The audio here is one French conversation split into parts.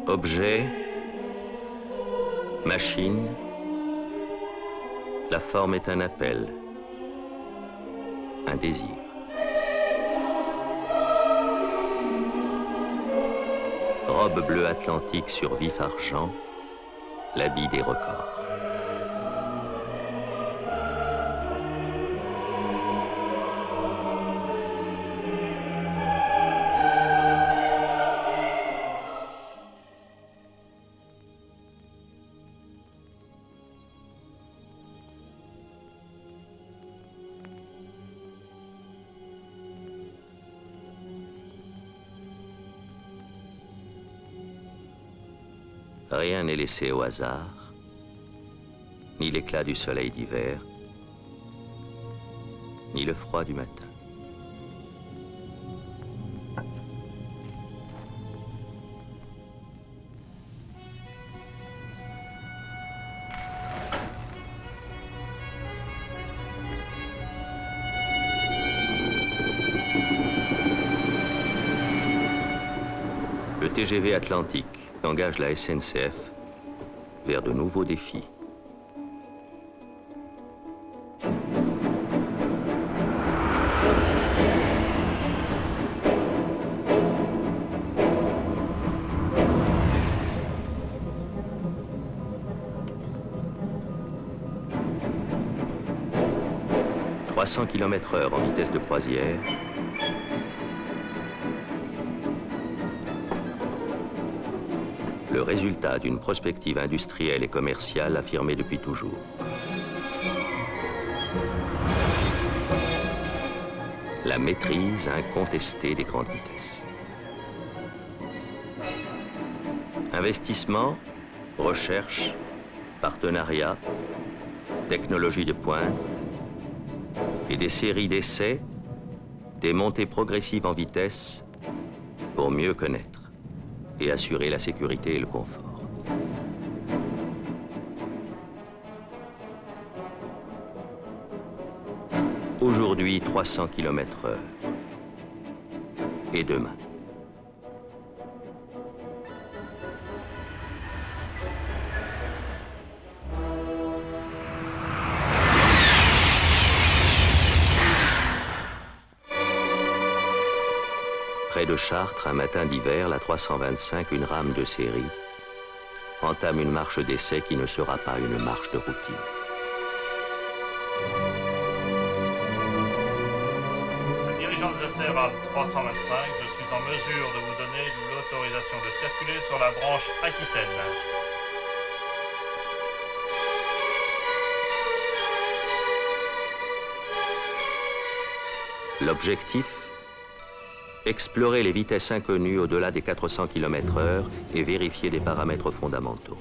Objet, machine, la forme est un appel, un désir. Robe bleue atlantique sur vif argent, l'habit des records. Rien n'est laissé au hasard, ni l'éclat du soleil d'hiver, ni le froid du matin. Le TGV Atlantique engage la SNCF vers de nouveaux défis. « 300 km/h en vitesse de croisière, le résultat d'une prospective industrielle et commerciale affirmée depuis toujours. La maîtrise incontestée des grandes vitesses. Investissement, recherche, partenariat, technologie de pointe et des séries d'essais, des montées progressives en vitesse pour mieux connaître et assurer la sécurité et le confort. Aujourd'hui, 300 km/h. Et demain. Près de Chartres, un matin d'hiver, la 325, une rame de série, entame une marche d'essai qui ne sera pas une marche de routine. Dirigeant de ces rames 325, je suis en mesure de vous donner l'autorisation de circuler sur la branche Aquitaine. L'objectif ? Explorer les vitesses inconnues au-delà des 400 km/h et vérifier des paramètres fondamentaux.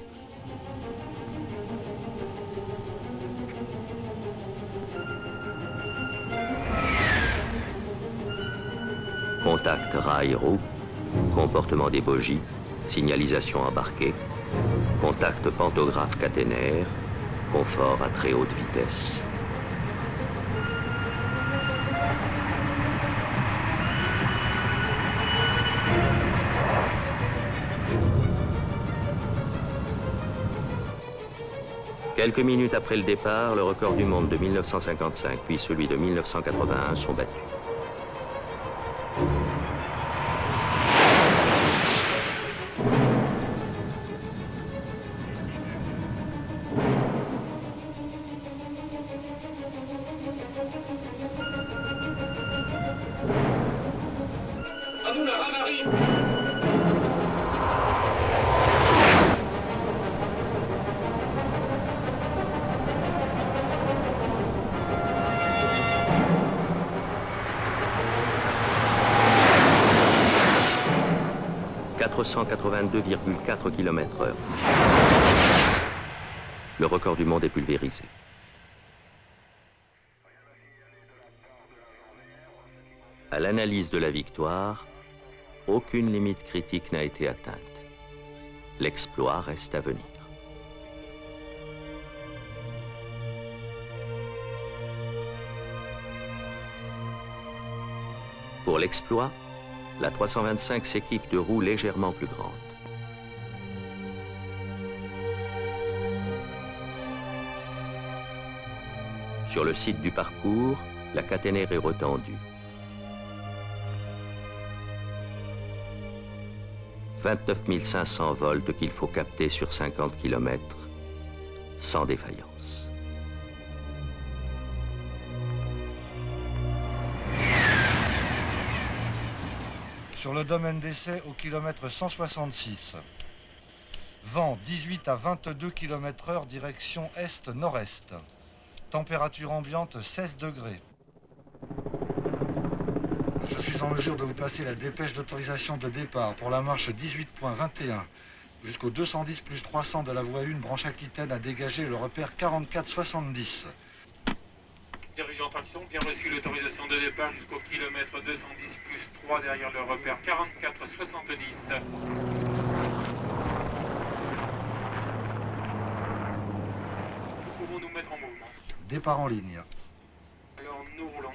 Contact rail-roue, comportement des bogies, signalisation embarquée, contact pantographe caténaire, confort à très haute vitesse. Quelques minutes après le départ, le record du monde de 1955 puis celui de 1981 sont battus. « 482,4 km/h. Le record du monde est pulvérisé. À l'analyse de la victoire, aucune limite critique n'a été atteinte. L'exploit reste à venir. Pour l'exploit, la 325 s'équipe de roues légèrement plus grandes. Sur le site du parcours, la caténaire est retendue. 29 500 volts qu'il faut capter sur 50 km, sans défaillance. Sur le domaine d'essai au kilomètre 166. Vent 18 à 22 km/h direction est-nord-est. Température ambiante 16 degrés. Je suis en mesure de vous passer la dépêche d'autorisation de départ pour la marche 18.21 jusqu'au 210 plus 300 de la voie 1 branche Aquitaine à dégager le repère 4470. Dirigeant traction, bien reçu l'autorisation de départ jusqu'au kilomètre 210 plus 3 derrière le repère 4470. Nous pouvons nous mettre en mouvement. Départ en ligne. Alors nous roulons.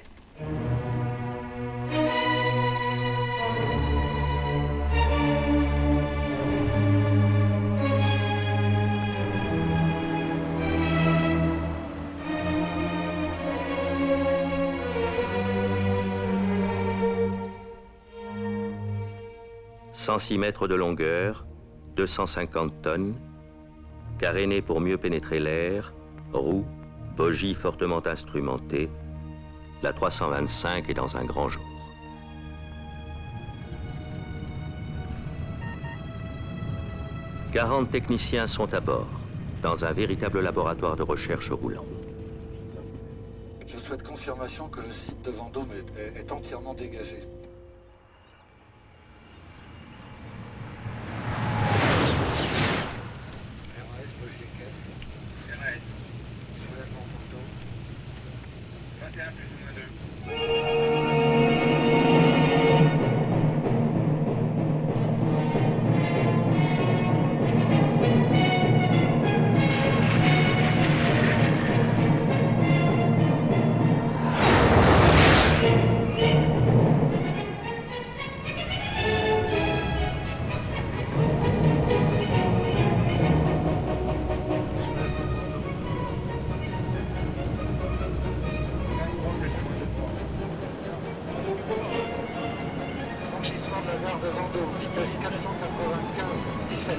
« 106 mètres de longueur, 250 tonnes, caréné pour mieux pénétrer l'air, roues, bogies fortement instrumentées, la 325 est dans un grand jour. « 40 techniciens sont à bord, dans un véritable laboratoire de recherche roulant. Je souhaite confirmation que le site de Vendôme est entièrement dégagé. RAS. Soulèvement photo. 21 plus ou moins Franchissement de la gare de Vendôme, vitesse 495, 17.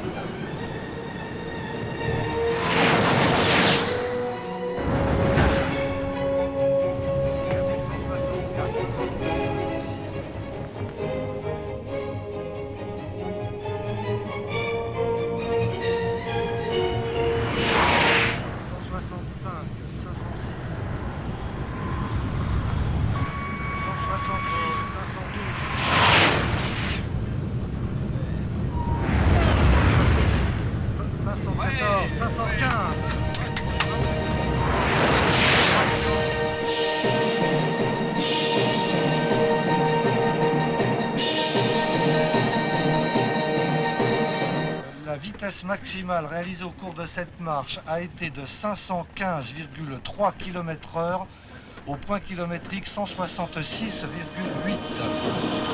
La vitesse maximale réalisée au cours de cette marche a été de 515,3 km/h au point kilométrique 166,8.